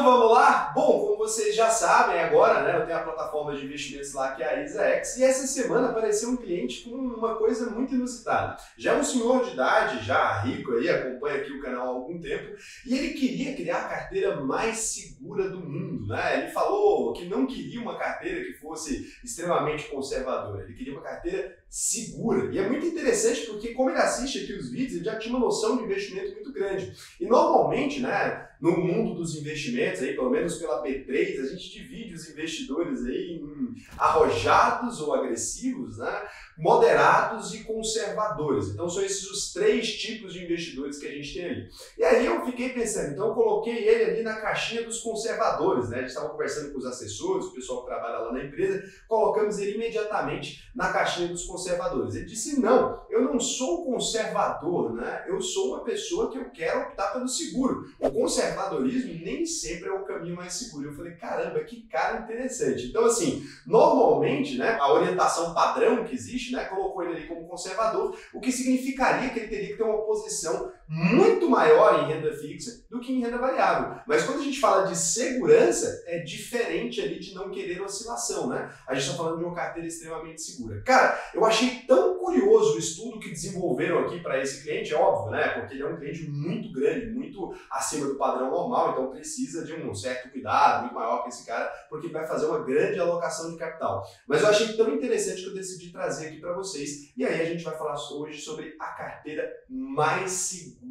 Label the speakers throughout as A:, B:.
A: Então vamos lá? Bom, como vocês já sabem agora, né, eu tenho a plataforma de investimentos lá que é a IsaX, e essa semana apareceu um cliente com uma coisa muito inusitada. Já é um senhor de idade, já rico aí, acompanha aqui o canal há algum tempo, e ele queria criar a carteira mais segura do mundo, né? Ele falou que não queria uma carteira que fosse extremamente conservadora, ele queria uma carteira segura. E é muito interessante porque, como ele assiste aqui os vídeos, ele já tinha uma noção de investimento muito grande. E normalmente, né, no mundo dos investimentos, aí, pelo menos pela B3, a gente divide os investidores aí em arrojados ou agressivos, né, moderados e conservadores. Então são esses os três tipos de investidores que a gente tem ali. E aí eu fiquei pensando, então eu coloquei ele ali na caixinha dos conservadores, né? A gente estava conversando com os assessores, o pessoal que trabalha lá na empresa, colocamos ele imediatamente na caixinha dos conservadores. Ele disse, não, eu não sou conservador, né? Eu sou uma pessoa que eu quero optar pelo seguro. O conservadorismo nem sempre é o caminho mais seguro. Eu falei, caramba, que cara interessante. Então assim, normalmente, né, a orientação padrão que existe, né, colocou ele ali como conservador, o que significaria que ele teria que ter uma posição muito maior em renda fixa do que em renda variável. Mas quando a gente fala de segurança, é diferente ali de não querer oscilação, né? A gente está falando de uma carteira extremamente segura. Cara, eu achei tão curioso o estudo que desenvolveram aqui para esse cliente, é óbvio, né? Porque ele é um cliente muito grande, muito acima do padrão normal, então precisa de um certo cuidado, muito maior que esse cara, porque vai fazer uma grande alocação de capital. Mas eu achei tão interessante que eu decidi trazer aqui para vocês, e aí a gente vai falar hoje sobre a carteira mais segura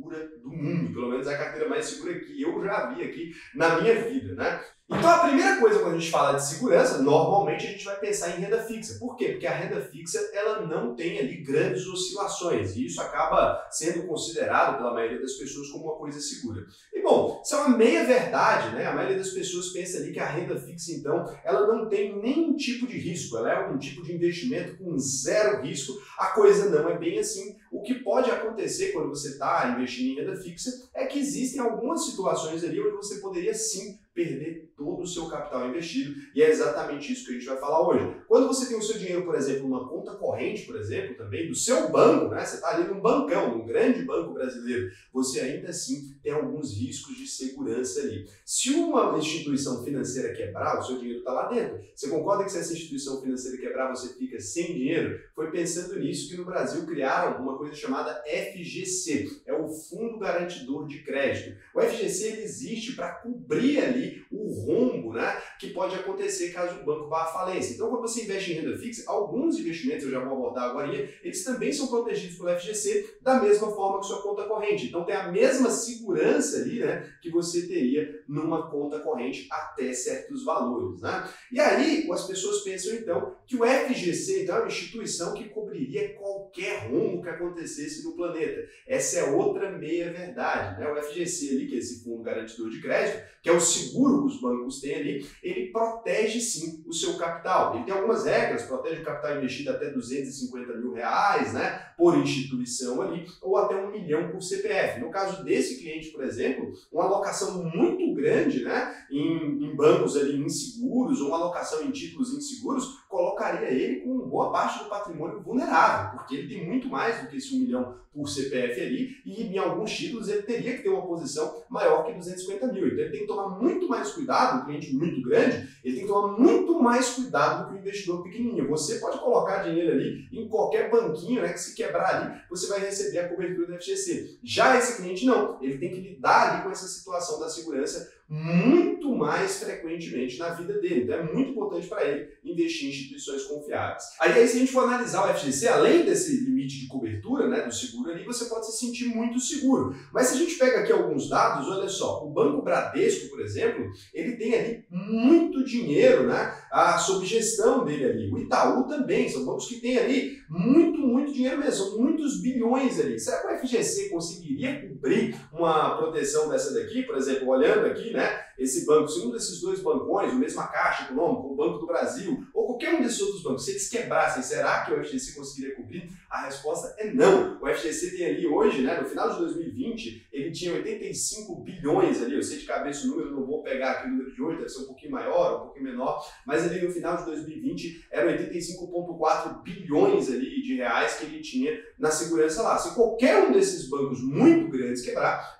A: do mundo, pelo menos a carteira mais segura que eu já vi aqui na minha vida, né? Então a primeira coisa quando a gente fala de segurança, normalmente a gente vai pensar em renda fixa. Por quê? Porque a renda fixa ela não tem ali grandes oscilações e isso acaba sendo considerado pela maioria das pessoas como uma coisa segura. E bom, isso é uma meia verdade, né? A maioria das pessoas pensa ali que a renda fixa então ela não tem nenhum tipo de risco, ela é um tipo de investimento com zero risco. A coisa não é bem assim. O que pode acontecer quando você está investindo em renda fixa é que existem algumas situações ali onde você poderia sim perder todo o seu capital investido, e é exatamente isso que a gente vai falar hoje. Quando você tem o seu dinheiro, por exemplo, numa conta corrente, por exemplo, também do seu banco, né? Você está ali num bancão, num grande banco brasileiro, você ainda assim tem alguns riscos de segurança ali. Se uma instituição financeira quebrar, o seu dinheiro está lá dentro. Você concorda que se essa instituição financeira quebrar, você fica sem dinheiro? Foi pensando nisso que no Brasil criaram uma coisa chamada FGC, é o Fundo Garantidor de Crédito. O FGC ele existe para cobrir ali o rombo, né, que pode acontecer caso o banco vá à falência. Então, quando você investe em renda fixa, alguns investimentos, eu já vou abordar agora, eles também são protegidos pelo FGC da mesma forma que sua conta corrente. Então, tem a mesma segurança ali, né, que você teria numa conta corrente até certos valores, né? E aí, as pessoas pensam, então, que o FGC então, é uma instituição que cobriria qualquer rombo que acontecesse no planeta. Essa é outra meia-verdade, né? O FGC ali, que é esse Fundo Garantidor de Crédito, que é o seguro que os bancos têm ali, ele protege sim o seu capital. Ele tem algumas regras, protege o capital investido até R$250 mil, né, por instituição ali, ou até R$1 milhão por CPF. No caso desse cliente, por exemplo, uma alocação muito grande, né, em bancos ali inseguros, ou uma alocação em títulos inseguros, colocaria ele com boa parte do patrimônio vulnerável, porque ele tem muito mais do que esse R$1 milhão por CPF ali, e em alguns títulos ele teria que ter uma posição maior que 250 mil. Então ele tem que tomar muito mais cuidado, um cliente muito grande, ele tem que tomar muito mais cuidado do que o investidor pequenininho. Você pode colocar dinheiro ali em qualquer banquinho, né, que se quebrar ali, você vai receber a cobertura do FGC. Já esse cliente não, ele tem que lidar ali com essa situação da segurança muito mais frequentemente na vida dele. Então é muito importante para ele investir em instituições confiáveis. Aí se a gente for analisar o FGC, além desse limite de cobertura, né, do seguro ali, você pode se sentir muito seguro. Mas se a gente pega aqui alguns dados, olha só, o Banco Bradesco, por exemplo, ele tem ali muito dinheiro, né, sob gestão dele ali. O Itaú também, são bancos que têm ali muito dinheiro mesmo, são muitos bilhões ali. Será que o FGC conseguiria cobrir uma proteção dessa daqui? Por exemplo, olhando aqui, né, esse banco, se um desses dois bancões, o mesmo Caixa Econômica, o Banco do Brasil, ou qualquer um desses outros bancos, se eles quebrassem, será que o FGC conseguiria cobrir? A resposta é não. O FGC tem ali hoje, né, no final de 2020, ele tinha 85 bilhões ali, eu sei de cabeça o número, não vou pegar aqui o número de hoje, deve ser um pouquinho maior, um pouquinho menor, mas ali no final de 2020 eram 85,4 bilhões ali de reais que ele tinha na segurança lá. Se qualquer um desses bancos muito grandes quebrar,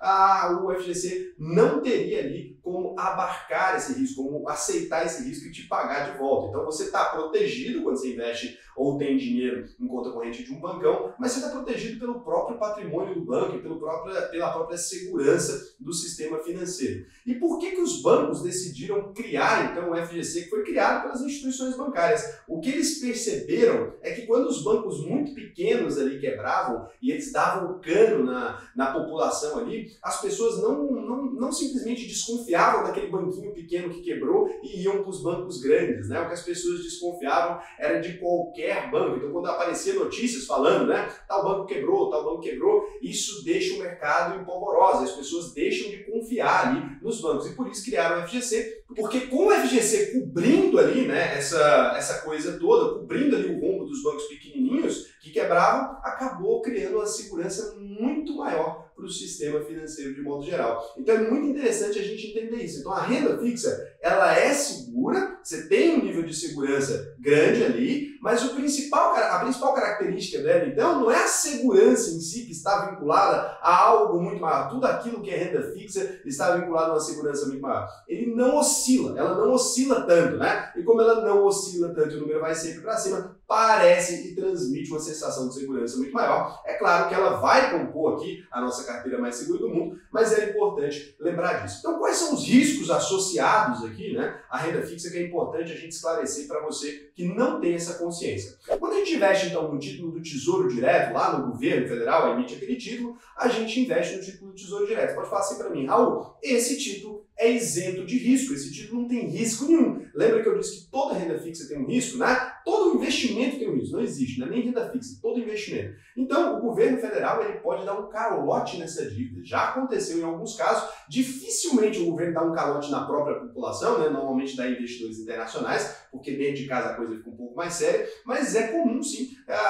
A: o FGC não teria ali como abarcar esse risco, como aceitar esse risco e te pagar de volta. Então você está protegido quando você investe ou tem dinheiro em conta corrente de um bancão, mas você está protegido pelo próprio patrimônio do banco e pela própria segurança do sistema financeiro. E por que os bancos decidiram criar, então, o FGC, que foi criado pelas instituições bancárias? O que eles perceberam é que quando os bancos muito pequenos ali quebravam e eles davam cano na população ali, as pessoas não simplesmente desconfiavam daquele banquinho pequeno que quebrou e iam para os bancos grandes, né? O que as pessoas desconfiavam era de qualquer banco. Então, quando aparecia notícias falando, né, tal banco quebrou, isso deixa o mercado em polvorosa, as pessoas deixam de confiar ali nos bancos. E por isso criaram o FGC, porque com o FGC cobrindo ali, né, essa coisa toda, cobrindo ali o rombo dos bancos pequenininhos que quebravam, acabou criando uma segurança muito maior para o sistema financeiro de modo geral. Então é muito interessante a gente entender isso. Então a renda fixa, ela é segura, você tem um nível de segurança grande ali, mas a principal característica dela, então, não é a segurança em si que está vinculada a algo muito maior. Tudo aquilo que é renda fixa está vinculado a uma segurança muito maior. Ela não oscila tanto, né? E como ela não oscila tanto e o número vai sempre para cima, parece e transmite uma sensação de segurança muito maior. É claro que ela vai compor aqui a nossa carteira mais segura do mundo, mas é importante lembrar disso. Então, quais são os riscos associados aqui, né, à renda fixa, que é importante a gente esclarecer para você que não tem essa consciência. Quando a gente investe, então, no título do Tesouro Direto, lá no governo federal, emite aquele título, a gente investe no título do Tesouro Direto. Você pode falar assim para mim, Raul, esse título é isento de risco, esse título não tem risco nenhum. Lembra que eu disse que toda renda fixa tem um risco, né? Todo investimento tem um risco, não existe, não é nem renda fixa, todo investimento. Então, o governo federal ele pode dar um calote nessa dívida. Já aconteceu em alguns casos, dificilmente o governo dá um calote na própria população, né? Normalmente dá investidores internacionais, porque dentro de casa a coisa fica um pouco mais séria, mas é comum sim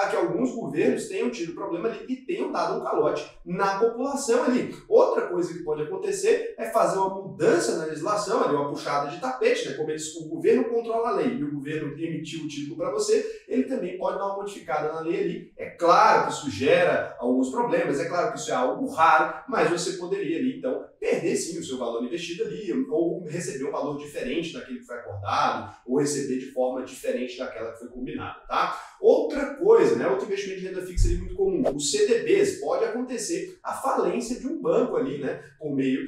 A: que alguns governos tenham tido problema ali e tenham dado um calote na população ali. Outra coisa que pode acontecer é fazer uma mudança na legislação, ali, uma puxada de tapete, né? Como o governo controla a lei e o governo emitiu o título para você, ele também pode dar uma modificada na lei ali. É claro que isso gera alguns problemas, é claro que isso é algo raro, mas você poderia ali, então, perder sim o seu valor investido ali, ou receber um valor diferente daquele que foi acordado, ou receber de forma diferente daquela que foi combinada, tá? Outra coisa, né, outro investimento de renda fixa ali muito comum, os CDBs, pode acontecer a falência de um banco ali, né, por meio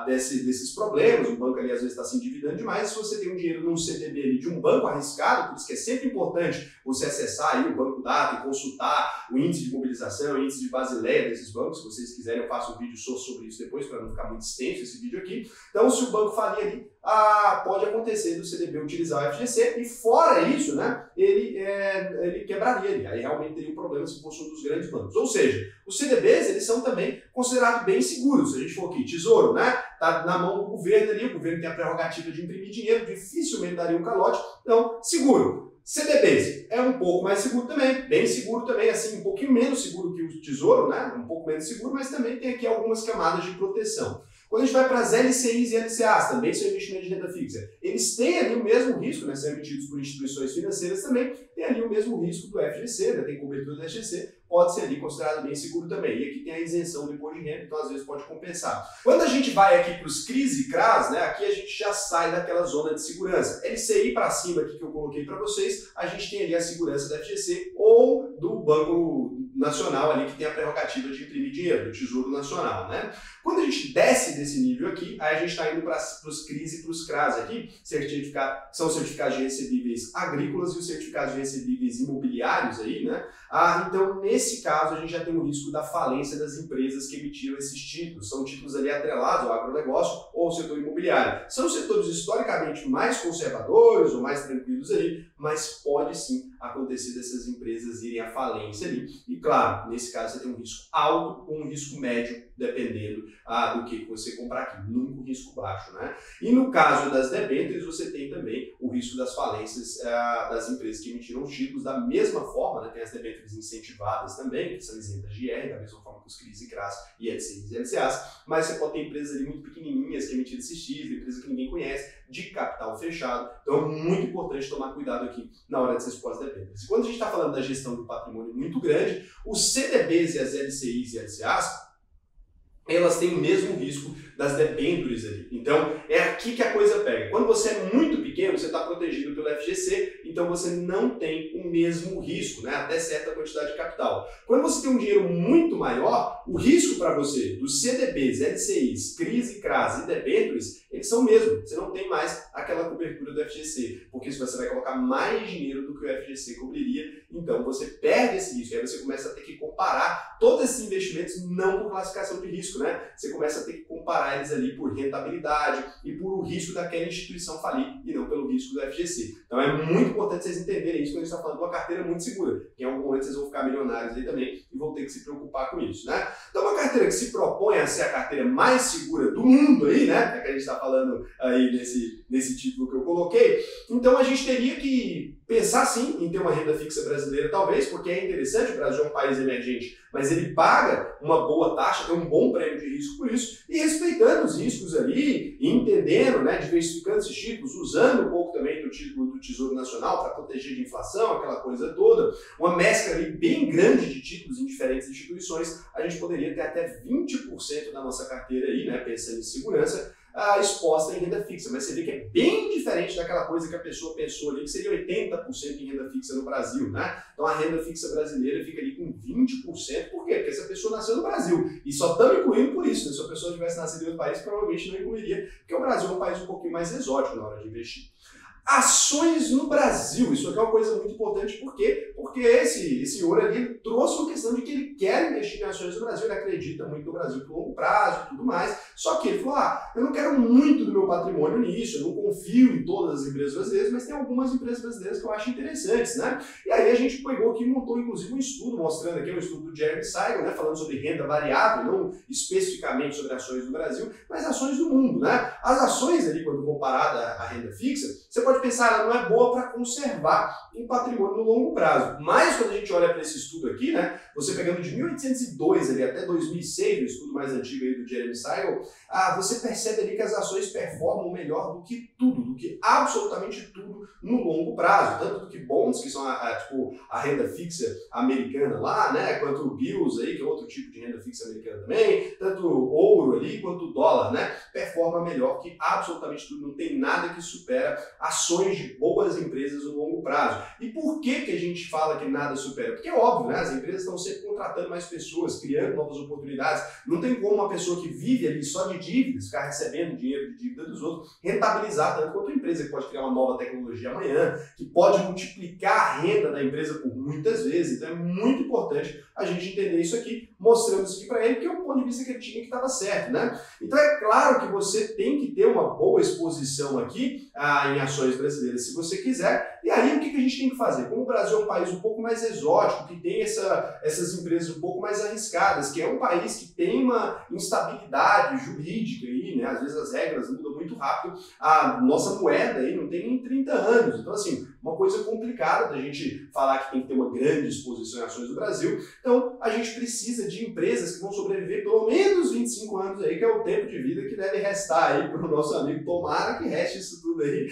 A: desses problemas, o banco ali às vezes está se endividando demais, se você tem um dinheiro num CDB ali de um banco arriscado, por isso que é sempre importante você acessar aí o Banco Data e consultar o índice de mobilização, o índice de Basileia desses bancos, se vocês quiserem eu faço um vídeo só sobre isso depois, para não ficar muito extenso esse vídeo aqui. Então se o banco falir ali, pode acontecer do CDB utilizar o FGC e fora isso, né, ele quebraria ali, aí realmente teria um problema se fosse um dos grandes bancos. Ou seja, os CDBs eles são também considerados bem seguros, se a gente for aqui, tesouro, né, tá na mão do governo ali, o governo tem a prerrogativa de imprimir dinheiro, dificilmente daria um calote, então seguro. CDBs é um pouco mais seguro também, bem seguro também, assim, um pouquinho menos seguro que o tesouro, né, um pouco menos seguro, mas também tem aqui algumas camadas de proteção. Quando a gente vai para as LCIs e LCAs, também são investimentos de renda fixa, eles têm ali o mesmo risco, né, são emitidos por instituições financeiras também, tem ali o mesmo risco do FGC, né, tem cobertura do FGC, pode ser ali considerado bem seguro também. E aqui tem a isenção do imposto de renda, então às vezes pode compensar. Quando a gente vai aqui para os CRIs e CRAs, né, aqui a gente já sai daquela zona de segurança. LCI para cima aqui que eu coloquei para vocês, a gente tem ali a segurança da FGC ou do Banco Nacional ali que tem a prerrogativa de imprimir dinheiro, do Tesouro Nacional, né? Quando a gente desce desse nível aqui, aí a gente está indo para os CRIs e para os CRAs aqui, são certificados de recebíveis agrícolas e os certificados de recebíveis imobiliários aí, né? Então, nesse caso, a gente já tem o risco da falência das empresas que emitiram esses títulos. São títulos ali atrelados ao agronegócio ou ao setor imobiliário. São setores historicamente mais conservadores ou mais tranquilos ali, mas pode sim acontecer dessas empresas irem à falência ali. E claro, nesse caso você tem um risco alto ou um risco médio, dependendo do que você comprar aqui, nunca um risco baixo, né? E no caso das debêntures, você tem também o risco das falências das empresas que emitiram os títulos da mesma forma, né? Tem as debêntures incentivadas também, que são isentas de IR, da mesma forma que os CRIs e CRAs e LCIs e LCAs, mas você pode ter empresas ali muito pequenininhas que emitiram esses títulos, empresas que ninguém conhece, de capital fechado, então é muito importante tomar cuidado aqui na hora de ser exposto a debêntures. Quando a gente está falando da gestão do patrimônio muito grande, os CDBs e as LCIs e LCAs, elas têm o mesmo risco das debêntures ali. Então, é aqui que a coisa pega. Quando você é muito pequeno, você está protegido pelo FGC, então você não tem o mesmo risco, né, até certa quantidade de capital. Quando você tem um dinheiro muito maior, o risco para você dos CDBs, LCIs, CRIs e CRAs e debêntures, eles são o mesmo. Você não tem mais aquela cobertura do FGC, porque você vai colocar mais dinheiro do que o FGC cobriria, então você perde esse risco. Aí você começa a ter que comparar todos esses investimentos não por classificação de risco, né? Você começa a ter que comparar eles ali por rentabilidade e por o risco daquela instituição falir e não pelo risco do FGC. Então é muito importante vocês entenderem isso quando a gente está falando de uma carteira muito segura, que em algum momento vocês vão ficar milionários aí também e vão ter que se preocupar com isso, né? Então uma carteira que se propõe a ser a carteira mais segura do mundo aí, né? É que a gente está falando aí nesse título que eu coloquei. Então a gente teria que pensar sim em ter uma renda fixa brasileira, talvez, porque é interessante, o Brasil é um país emergente, mas ele paga uma boa taxa, tem um bom prêmio de risco por isso, e respeitando os riscos ali, entendendo, né, diversificando esses títulos, usando um pouco também do título do Tesouro Nacional para proteger de inflação, aquela coisa toda, uma mescla ali bem grande de títulos em diferentes instituições, a gente poderia ter até 20% da nossa carteira aí, né, pensando em segurança, exposta em renda fixa, mas você vê que é bem diferente daquela coisa que a pessoa pensou ali, que seria 80% em renda fixa no Brasil, né? Então a renda fixa brasileira fica ali com 20%, por quê? Porque essa pessoa nasceu no Brasil, e só estamos incluindo por isso, né? Se a pessoa tivesse nascido em outro país, provavelmente não incluiria, porque o Brasil é um país um pouquinho mais exótico na hora de investir. Ações no Brasil, isso aqui é uma coisa muito importante, por quê? Porque esse senhor ali trouxe uma questão de que ele quer investir em ações no Brasil, ele acredita muito no Brasil por longo prazo e tudo mais, só que ele falou, eu não quero muito do meu patrimônio nisso, eu não confio em todas as empresas brasileiras, mas tem algumas empresas brasileiras que eu acho interessantes, né? E aí a gente pegou aqui e montou inclusive um estudo, mostrando aqui um estudo do Jeremy Siegel, né, falando sobre renda variável, não especificamente sobre ações do Brasil, mas ações do mundo, né? As ações ali, quando comparada à renda fixa, você pode pensar, ela não é boa para conservar um patrimônio no longo prazo. Mas quando a gente olha para esse estudo aqui, né, você pegando de 1802 ali até 2006, o estudo mais antigo aí do Jeremy Siegel, você percebe ali que as ações performam melhor do que tudo, do que absolutamente tudo no longo prazo, tanto do que bonds, que são tipo, a renda fixa americana lá, né, quanto o bills aí, que é outro tipo de renda fixa americana também, tanto o ouro ali quanto o dólar, né, performa melhor que absolutamente tudo, não tem nada que supera ações de boas empresas no longo prazo. E por que a gente fala que nada supera? Porque é óbvio, né? As empresas estão sempre contratando mais pessoas, criando novas oportunidades. Não tem como uma pessoa que vive ali só de dívidas, ficar recebendo dinheiro de dívida dos outros, rentabilizar tanto quanto a empresa, que pode criar uma nova tecnologia amanhã, que pode multiplicar a renda da empresa por muitas vezes. Então é muito importante a gente entender isso aqui, mostrando isso aqui para ele, que é o ponto de vista que ele tinha que estava certo, né? Então é claro que você tem que ter uma boa exposição aqui em ações brasileiras, se você quiser. E aí o que a gente tem que fazer? Como o Brasil é um país um pouco mais exótico, que tem essas empresas um pouco mais arriscadas, que é um país que tem uma instabilidade jurídica aí, né? Às vezes as regras mudam muito rápido, a nossa moeda aí não tem nem 30 anos. Então assim, uma coisa complicada da gente falar que tem que ter uma grande exposição em ações do Brasil. Então a gente precisa de empresas que vão sobreviver pelo menos 25 anos aí, que é o tempo de vida que deve restar aí para o nosso amigo. Tomara que reste isso tudo aí,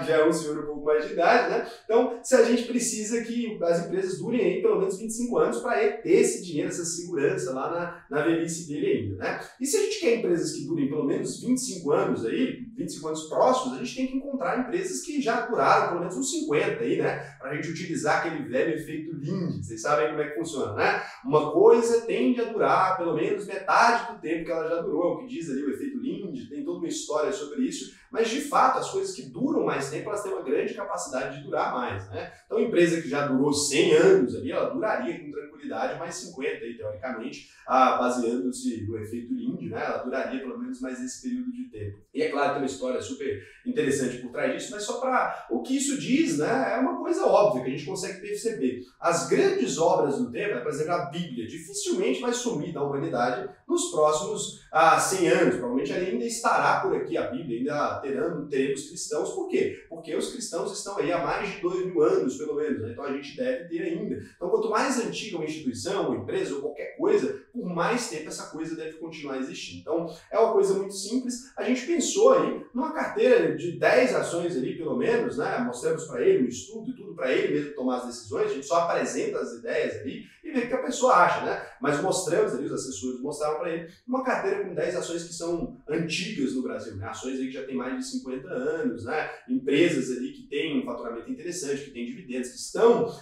A: já é um senhor um pouco mais de idade, né? Então, se a gente precisa que as empresas durem aí pelo menos 25 anos para ele ter esse dinheiro, essa segurança lá na velhice dele ainda, né? E se a gente quer empresas que durem pelo menos 25 anos aí, 25 anos próximos, a gente tem que encontrar empresas que já duraram pelo menos uns 50 aí, né? Para a gente utilizar aquele velho efeito Linde. Vocês sabem como é que funciona, né? Uma coisa tende a durar pelo menos metade do tempo que ela já durou, o que diz ali o efeito Linde, tem toda uma história sobre isso, mas de fato as coisas que duram mais tempo, elas têm uma grande capacidade de durar mais, né? Então, empresa que já durou 100 anos ali, ela duraria com tranquilidade mais 50 aí, teoricamente, baseando-se no efeito Linde, né? Ela duraria pelo menos mais esse período de tempo. E é claro, tem uma história super interessante por trás disso, mas só para o que isso diz, né? É uma coisa óbvia que a gente consegue perceber. As grandes obras do tempo, por exemplo, a Bíblia, dificilmente vai sumir da humanidade nos próximos 100 anos. Provavelmente ainda estará por aqui a Bíblia, ainda teremos cristãos. Por quê? Porque os cristãos estão aí há mais de 2000 anos, pelo menos, né? Então a gente deve ter ainda. Então, quanto mais antiga uma instituição, uma empresa ou qualquer coisa, por mais tempo essa coisa deve continuar existindo. Então, é uma coisa muito simples. A gente pensou aí numa carteira de 10 ações ali, pelo menos, né? Mostramos para ele o estudo e tudo para ele mesmo tomar as decisões. A gente só apresenta as ideias ali e ver o que a pessoa acha, né? Mas mostramos ali, os assessores mostraram para ele uma carteira com 10 ações que são antigas no Brasil, né? Ações aí que já tem mais de 50 anos, né? Empresas ali que têm um faturamento interessante, que têm dividendos, que são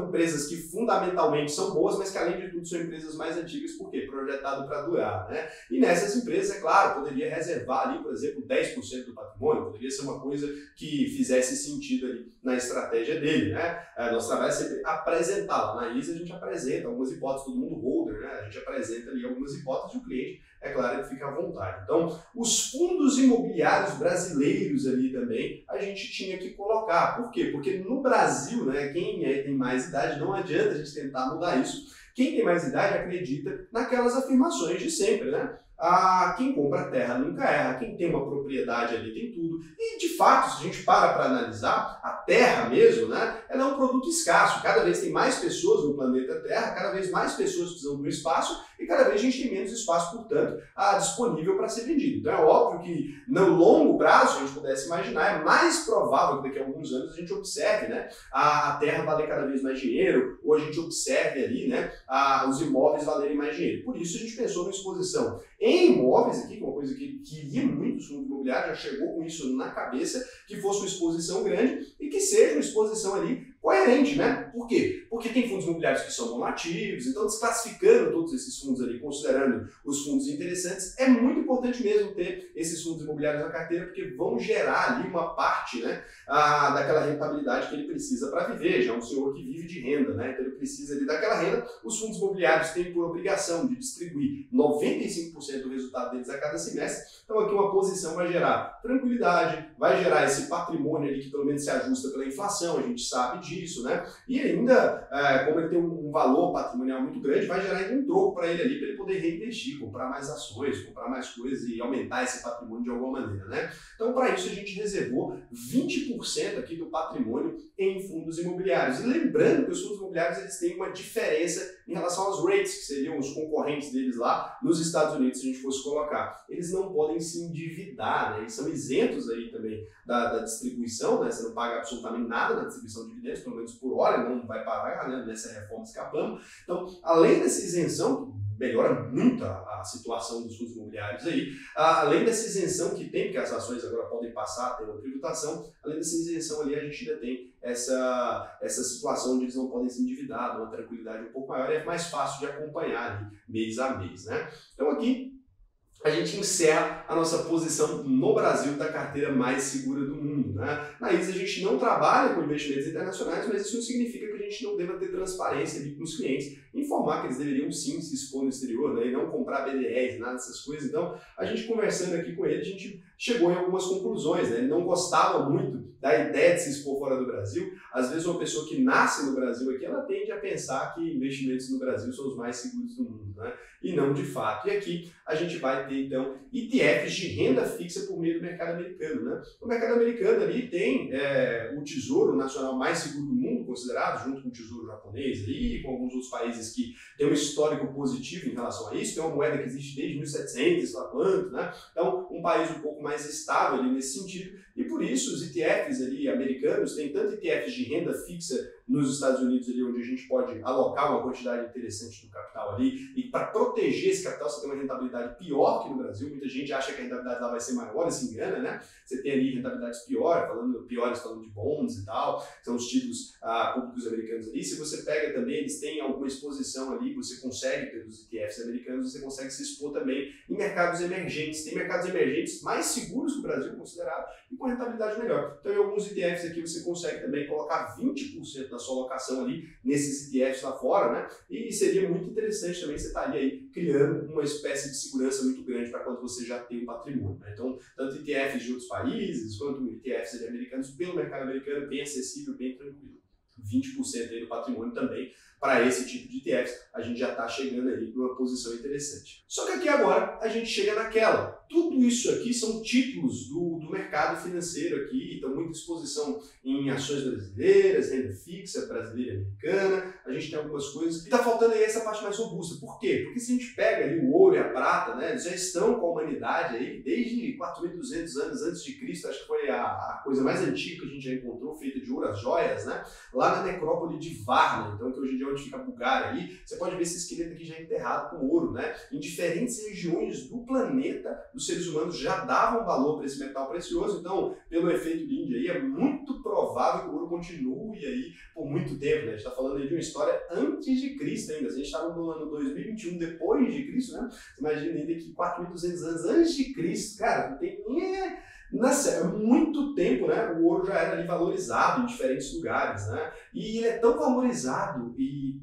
A: empresas que fundamentalmente são boas, mas que além de tudo são empresas mais antigas, por quê? Projetado para durar, né? E nessas empresas, é claro, poderia reservar ali, por exemplo, 10% do patrimônio, poderia ser uma coisa que fizesse sentido ali na estratégia dele, né? Nosso trabalho é sempre apresentar. Lá na ISA a gente apresenta algumas hipóteses, todo mundo holder, né? A gente apresenta ali algumas hipóteses e o cliente, é claro, ele fica à vontade. Então, os fundos imobiliários brasileiros ali também, a gente tinha que colocar. Por quê? Porque no Brasil, né, quem tem mais idade, não adianta a gente tentar mudar isso. Quem tem mais idade acredita naquelas afirmações de sempre, né? Quem compra terra nunca erra, quem tem uma propriedade ali tem tudo. E, de fato, se a gente para analisar, a terra mesmo, né, ela é um produto escasso. Cada vez tem mais pessoas no planeta Terra, cada vez mais pessoas precisam do espaço e cada vez a gente tem menos espaço, portanto, disponível para ser vendido. Então é óbvio que, no longo prazo, a gente pudesse imaginar, é mais provável que daqui a alguns anos a gente observe, né, a terra valer cada vez mais dinheiro, ou a gente observe ali, né, os imóveis valerem mais dinheiro. Por isso a gente pensou numa exposição em imóveis aqui, que é uma coisa que queria muito os fundos imobiliários, já chegou com isso na cabeça, que fosse uma exposição grande e que seja uma exposição ali coerente, né? Por quê? Porque tem fundos imobiliários que são monoativos, então desclassificando todos esses fundos ali, considerando os fundos interessantes, é muito importante mesmo ter esses fundos imobiliários na carteira, porque vão gerar ali uma parte, né, daquela rentabilidade que ele precisa para viver. Já é um senhor que vive de renda, né? Então ele precisa ali daquela renda. Os fundos imobiliários têm por obrigação de distribuir 95% do resultado deles a cada semestre. Então aqui uma posição vai gerar tranquilidade, vai gerar esse patrimônio ali que pelo menos se ajusta pela inflação, a gente sabe disso, né? E ainda, como ele tem um valor patrimonial muito grande, vai gerar ainda um troco para ele poder reinvestir, comprar mais ações, comprar mais coisas e aumentar esse patrimônio de alguma maneira, né? Então para isso a gente reservou 20% aqui do patrimônio em fundos imobiliários. E lembrando que os fundos imobiliários eles têm uma diferença em relação aos REITs, que seriam os concorrentes deles lá nos Estados Unidos, se a gente fosse colocar. Eles não podem se endividar, né? Eles são isentos aí também da distribuição, né? Você não paga absolutamente nada na distribuição de dividendos, pelo menos por hora, não vai pagar, né? Nessa reforma escapamos. Então, além dessa isenção, melhora muito a situação dos fundos imobiliários aí, além dessa isenção que tem, porque as ações agora podem passar a ter uma tributação, além dessa isenção ali, a gente ainda tem essa situação onde eles não podem se endividar, uma tranquilidade um pouco maior, e é mais fácil de acompanhar ali, mês a mês, né? Então aqui a gente encerra a nossa posição no Brasil da carteira mais segura do mundo, né? Na ISA a gente não trabalha com investimentos internacionais, mas isso não significa que a gente não deva ter transparência ali com os clientes, informar que eles deveriam sim se expor no exterior, né? E não comprar BDRs, nada dessas coisas. Então, a gente conversando aqui com ele, a gente chegou em algumas conclusões, né? Ele não gostava muito da ideia de se expor fora do Brasil. Às vezes uma pessoa que nasce no Brasil aqui, ela tende a pensar que investimentos no Brasil são os mais seguros do mundo, né? E não de fato. E aqui a gente vai ter então ETFs de renda fixa por meio do mercado americano, né? O mercado americano ali tem o tesouro nacional mais seguro do mundo, considerado, junto com o tesouro japonês e com alguns outros países que têm um histórico positivo em relação a isso. Tem uma moeda que existe desde 1700, sei lá quanto, né? Então, um país um pouco mais estável ali nesse sentido. E por isso os ETFs ali americanos têm tanto ETFs de renda fixa nos Estados Unidos ali, onde a gente pode alocar uma quantidade interessante do capital ali, e para proteger esse capital você tem uma rentabilidade pior que no Brasil. Muita gente acha que a rentabilidade lá vai ser maior e se engana, né? Você tem ali rentabilidades piores falando de bonds e tal, são os títulos públicos americanos ali. Se você pega também, eles têm alguma exposição ali, você consegue, pelos ETFs americanos, você consegue se expor também em mercados emergentes. Tem mercados emergentes mais seguros que o Brasil, considerado, e com rentabilidade melhor. Então, em alguns ETFs aqui você consegue também colocar 20% da sua alocação ali nesses ETFs lá fora, né? E seria muito interessante também você estar ali criando uma espécie de segurança muito grande para quando você já tem um patrimônio, né? Então, tanto ETFs de outros países, quanto ETFs ali americanos, pelo mercado americano, bem acessível, bem tranquilo. 20% aí do patrimônio também para esse tipo de ETFs, a gente já está chegando aí para uma posição interessante. Só que aqui agora a gente chega naquela. tudo isso aqui são títulos do mercado financeiro aqui, então muita exposição em ações brasileiras, renda fixa brasileira e americana, a gente tem algumas coisas. E tá faltando aí essa parte mais robusta. Por quê? Porque se a gente pega ali o ouro e a prata, né, eles já estão com a humanidade aí desde 4.200 anos antes de Cristo, acho que foi a coisa mais antiga que a gente já encontrou, feita de ouro, as joias, né, lá na necrópole de Varna, então que hoje em dia é onde fica a Bulgária aí, você pode ver esse esqueleto aqui já enterrado com ouro, né, em diferentes regiões do planeta, os seres humanos já davam valor para esse metal precioso, então, pelo efeito Linde aí, é muito provável que o ouro continue aí por muito tempo, né? A gente está falando aí de uma história antes de Cristo ainda, a gente está no ano 2021 depois de Cristo, né? Você imagina ainda que 4.200 anos antes de Cristo, cara, não tem nem... É muito tempo, né? O ouro já era ali valorizado em diferentes lugares, né? E ele é tão valorizado e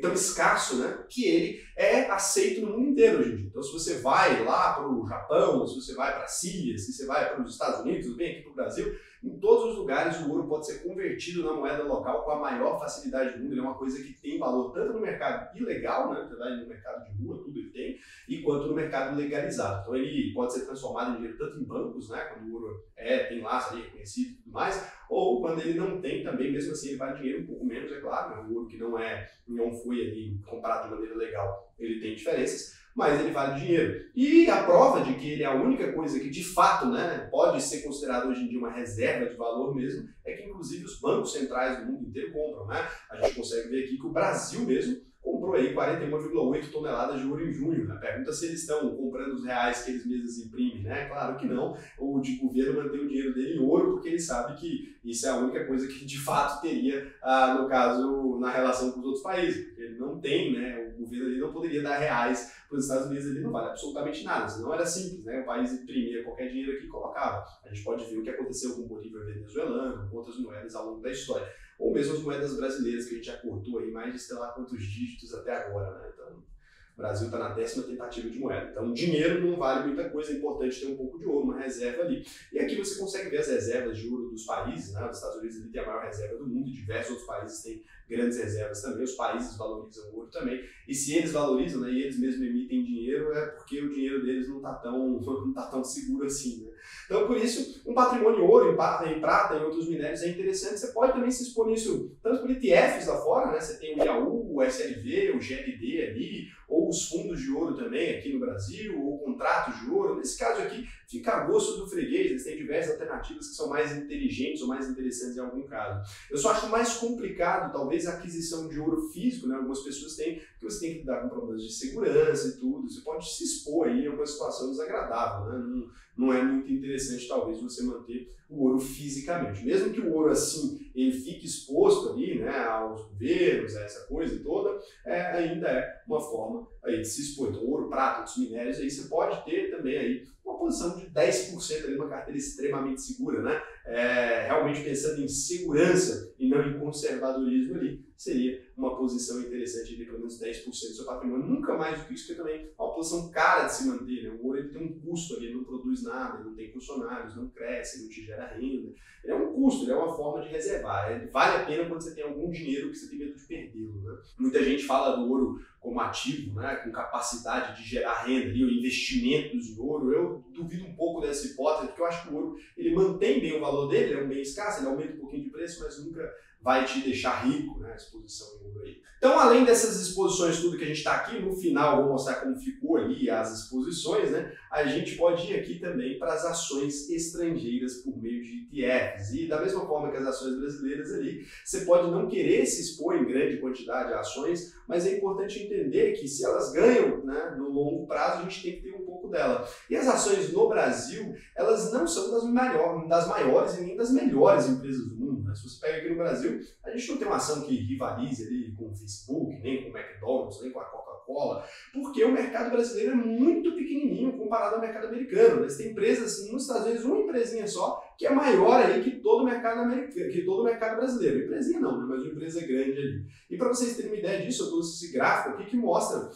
A: tão escasso, né, que ele é aceito no mundo inteiro hoje em dia. Então, se você vai lá para o Japão, se você vai para a Síria, se você vai para os Estados Unidos, vem aqui para o Brasil, em todos os lugares o ouro pode ser convertido na moeda local com a maior facilidade do mundo. Ele é uma coisa que tem valor tanto no mercado ilegal, né, no mercado de rua, tudo ele tem, e quanto no mercado legalizado. Então, ele pode ser transformado em dinheiro tanto em bancos, né, quando o ouro tem laço ali reconhecido e tudo mais, ou quando ele não tem também, mesmo assim ele vale dinheiro um pouco menos, é claro, né? O ouro que não foi ali comprado de maneira legal, ele tem diferenças, mas ele vale dinheiro. E a prova de que ele é a única coisa que de fato, né, pode ser considerado hoje em dia uma reserva de valor mesmo, é que inclusive os bancos centrais do mundo inteiro compram, né? A gente consegue ver aqui que o Brasil mesmo comprou aí 41,8 toneladas de ouro em junho. Né? Pergunta se eles estão comprando os reais que eles mesmos imprimem, né? Claro que não. O governo mantém o dinheiro dele em ouro porque ele sabe que isso é a única coisa que de fato teria, no caso, na relação com os outros países. Porque ele não tem, né? O governo ele não poderia dar reais para os Estados Unidos, ele não vale absolutamente nada. Senão era simples, né? O país imprimia qualquer dinheiro aqui e colocava. A gente pode ver o que aconteceu com o Bolívar venezuelano, com outras moedas ao longo da história. Ou mesmo as moedas brasileiras, que a gente já cortou aí mais de sei lá quantos dígitos até agora, né? Então, o Brasil está na 10ª tentativa de moeda. Então, dinheiro não vale muita coisa, é importante ter um pouco de ouro, uma reserva ali. E aqui você consegue ver as reservas de ouro dos países, né? Os Estados Unidos ele tem a maior reserva do mundo, e diversos outros países têm grandes reservas também, os países valorizam o ouro também. E se eles valorizam, né, e eles mesmos emitem dinheiro, é porque o dinheiro deles não está tão seguro assim, né? Então, por isso, um patrimônio ouro, em prata, em outros minérios é interessante. Você pode também se expor nisso, tanto por ETFs lá fora, né? Você tem o Itaú, o SLV, o GLD ali, ou os fundos de ouro também aqui no Brasil, ou contratos de ouro. Nesse caso aqui, fica a gosto do freguês, eles têm diversas alternativas que são mais inteligentes ou mais interessantes em algum caso. Eu só acho mais complicado, talvez, a aquisição de ouro físico, né? Algumas pessoas têm, que você tem que lidar com problemas de segurança e tudo, você pode se expor aí a uma situação desagradável, né? Não é muito interessante, talvez, você manter o ouro fisicamente. Mesmo que o ouro, assim, ele fique exposto ali, né, aos governos, a essa coisa toda, ainda é uma forma aí de se expor. Então, ouro, prata, outros minérios, aí você pode ter também aí uma posição de 10% ali, uma carteira extremamente segura, né? Realmente pensando em segurança e não em conservadorismo ali, seria uma posição interessante de pelo menos 10% do seu patrimônio, nunca mais do que isso, porque também é uma posição cara de se manter, né? O ouro ele tem um custo ali, ele não produz nada, ele não tem funcionários, não cresce, ele não te gera renda, ele é um custo, ele é uma forma de reservar, ele vale a pena quando você tem algum dinheiro que você tem medo de perdê-lo, né? Muita gente fala do ouro como ativo, né? Com capacidade de gerar renda ali, ou investimentos em ouro. Eu duvido um pouco dessa hipótese, porque eu acho que o ouro ele mantém bem o valor dele, ele é um bem escasso, ele aumenta um pouquinho de preço, mas nunca vai te deixar rico, né, a exposição em ouro aí. Então, além dessas exposições, tudo que a gente está aqui, no final eu vou mostrar como ficou ali as exposições, né, a gente pode ir aqui também para as ações estrangeiras por meio de ETFs. E da mesma forma que as ações brasileiras ali, você pode não querer se expor em grande quantidade a ações, mas é importante entender que se elas ganham, né, no longo prazo, a gente tem que ter um pouco dela. E as ações no Brasil, elas não são das maiores e nem das melhores empresas do mundo. Né? Se você pega aqui no Brasil, a gente não tem uma ação que rivalize ali com o Facebook, nem com o McDonald's, nem com a Coca-Cola, porque o mercado brasileiro é muito pequenininho comparado ao mercado americano. Né? Você tem empresas, nos Estados Unidos, uma empresinha só, que é maior aí que todo o mercado americano, que todo o mercado brasileiro. Empresinha não, né? Mas uma empresa grande ali. E para vocês terem uma ideia disso, eu trouxe esse gráfico aqui que mostra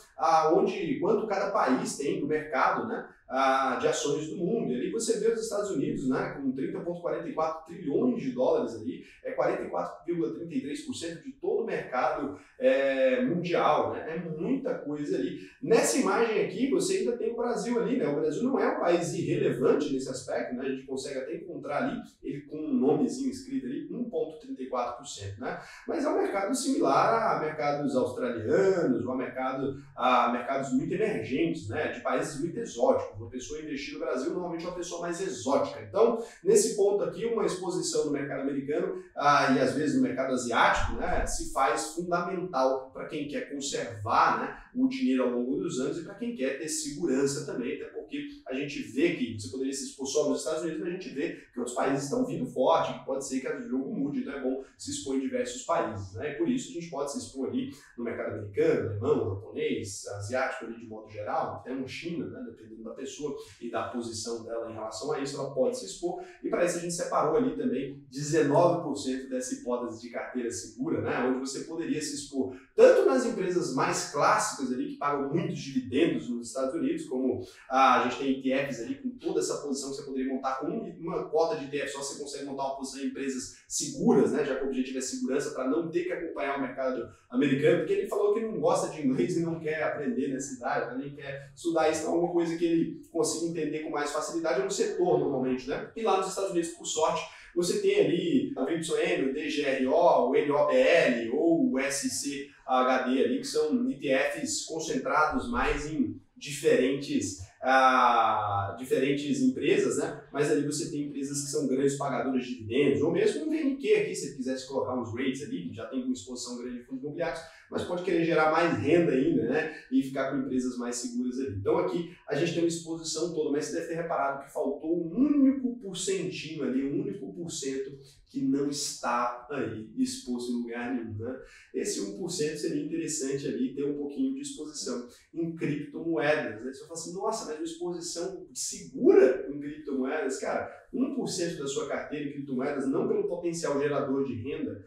A: quanto cada país tem do mercado, né, de ações do mundo. E ali você vê os Estados Unidos, né, com 30,44 trilhões de dólares ali, 44,33% de todo o mercado mundial, né? É muita coisa ali. Nessa imagem aqui, você ainda tem o Brasil ali, né? O Brasil não é um país irrelevante nesse aspecto, né? A gente consegue até encontrar ali, ele com um nomezinho escrito ali, 1,34%, né? Mas é um mercado similar a mercados australianos, ou a mercados muito emergentes, né? De países muito exóticos. Uma pessoa investir no Brasil normalmente é uma pessoa mais exótica. Então, nesse ponto aqui, uma exposição no mercado americano e às vezes no mercado asiático, né, se faz fundamental para quem quer conservar, né, o dinheiro ao longo dos anos e para quem quer ter segurança também, até porque a gente vê que você poderia se expor só nos Estados Unidos, mas a gente vê que outros países estão vindo forte, que pode ser que o jogo mude, então é bom se expor em diversos países, né? E por isso a gente pode se expor ali no mercado americano, alemão, japonês, asiático ali de modo geral, até no China, né, dependendo da pessoa e da posição dela em relação a isso, ela pode se expor. E para isso a gente separou ali também 19% dessa hipótese de carteira segura, né, onde você poderia se expor tanto nas empresas mais clássicas ali, que pagam muitos dividendos nos Estados Unidos, como a gente tem ETFs ali com toda essa posição que você poderia montar com uma cota de ETF, só você consegue montar uma posição em empresas seguras, né, já que o objetivo é segurança para não ter que acompanhar o mercado americano, porque ele falou que não gosta de inglês e não quer aprender nessa idade, né, nem quer estudar isso, então alguma coisa que ele consiga entender com mais facilidade é no setor normalmente, né? E lá nos Estados Unidos, por sorte, você tem ali o YM, o DGRO, o NOBL ou o SCHD ali, que são ETFs concentrados mais em diferentes empresas, né? Mas ali você tem empresas que são grandes pagadoras de dividendos, ou mesmo um VNQ aqui, se você quisesse colocar uns rates ali, já tem uma exposição grande de fundos imobiliários, mas pode querer gerar mais renda ainda, né? E ficar com empresas mais seguras ali. Então aqui a gente tem uma exposição toda, mas você deve ter reparado que faltou um único porcentinho ali, um único porcento que não está aí exposto em lugar nenhum, né? Esse 1% seria interessante ali ter um pouquinho de exposição em criptomoedas, né? Você fala assim, nossa, mas uma exposição segura em criptomoedas, cara, 1% da sua carteira em criptomoedas, não pelo potencial gerador de renda,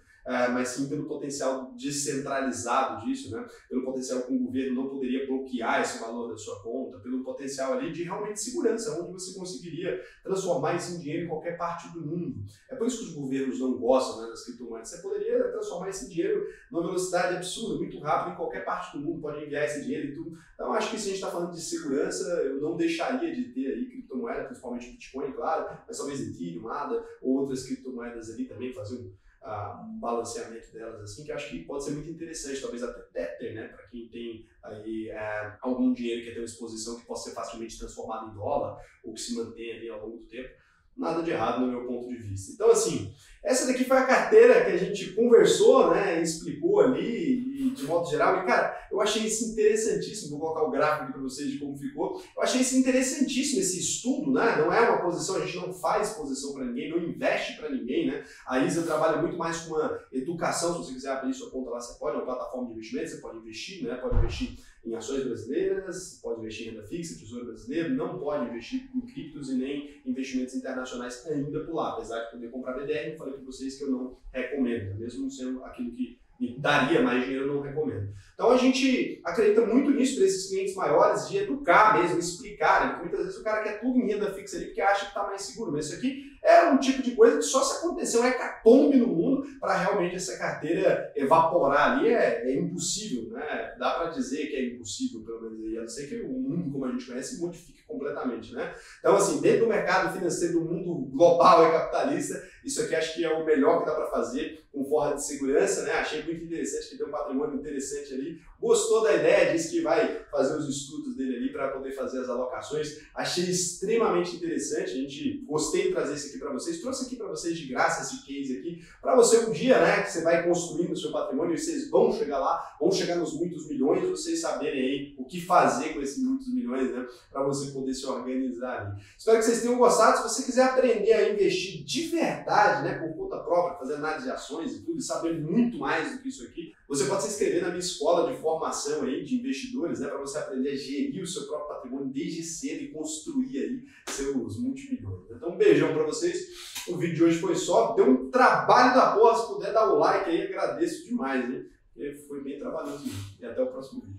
A: mas sim pelo potencial descentralizado disso, né? Pelo potencial que o governo não poderia bloquear esse valor da sua conta, pelo potencial ali de realmente segurança, onde você conseguiria transformar isso em dinheiro em qualquer parte do mundo. É por isso que os governos não gostam, né, das criptomoedas. Você poderia transformar esse dinheiro numa velocidade absurda, muito rápido, em qualquer parte do mundo, pode enviar esse dinheiro e tudo. Então acho que se a gente está falando de segurança, eu não deixaria de ter aí criptomoeda, principalmente Bitcoin, claro, mas talvez Ethereum, ADA, ou outras criptomoedas ali também, fazer um balanceamento delas, assim, que eu acho que pode ser muito interessante, talvez até Tether, né, para quem tem aí algum dinheiro que quer ter uma exposição que possa ser facilmente transformado em dólar, ou que se mantém ali ao longo do tempo. Nada de errado no meu ponto de vista. Então, assim, essa daqui foi a carteira que a gente conversou, né, explicou ali, e de modo geral, e cara, eu achei isso interessantíssimo, vou colocar o gráfico aqui para vocês de como ficou, eu achei isso interessantíssimo, esse estudo, né, não é uma posição, a gente não faz posição para ninguém, não investe para ninguém, né, a ISA trabalha muito mais com a educação, se você quiser abrir sua conta lá, você pode, é uma plataforma de investimento, você pode investir, né, pode investir em ações brasileiras, pode investir em renda fixa, tesouro brasileiro, não pode investir em criptos e nem investimentos internacionais ainda por lá, apesar de poder comprar BDR, eu falei para vocês que eu não recomendo, mesmo não sendo aquilo que me daria mais dinheiro, eu não recomendo. Então a gente acredita muito nisso para esses clientes maiores, de educar mesmo, explicar, né? Porque muitas vezes o cara quer tudo em renda fixa ali porque acha que está mais seguro, mas isso aqui é um tipo de coisa que só se acontecer um hecatombe no mundo para realmente essa carteira evaporar ali é impossível, né? Dá para dizer que é impossível, pelo menos aí, a não ser que o mundo como a gente conhece modifique completamente, né? Então assim, dentro do mercado financeiro, do mundo global e capitalista, isso aqui acho que é o melhor que dá para fazer com forma de segurança, né? Achei muito interessante, que tem um patrimônio interessante ali. Gostou da ideia, disse que vai fazer os estudos dele ali para poder fazer as alocações. Achei extremamente interessante, a gente gostei de trazer isso aqui para vocês. Trouxe aqui para vocês de graça esse case aqui, para você um dia, né, que você vai construindo o seu patrimônio e vocês vão chegar lá, vão chegar nos muitos milhões, vocês saberem aí o que fazer com esses muitos milhões, né, para você poder se organizar ali. Espero que vocês tenham gostado. Se você quiser aprender a investir de verdade, né, por conta própria, fazer análise de ações e tudo, e saber muito mais do que isso aqui, você pode se inscrever na minha escola de formação aí de investidores, né, para você aprender a gerir o seu próprio patrimônio desde cedo e construir aí seus multimilhões. Então um beijão para vocês. O vídeo de hoje foi só, deu um trabalho da porra, se puder dar o like aí, agradeço demais, né? Foi bem trabalhoso mesmo. E até o próximo vídeo.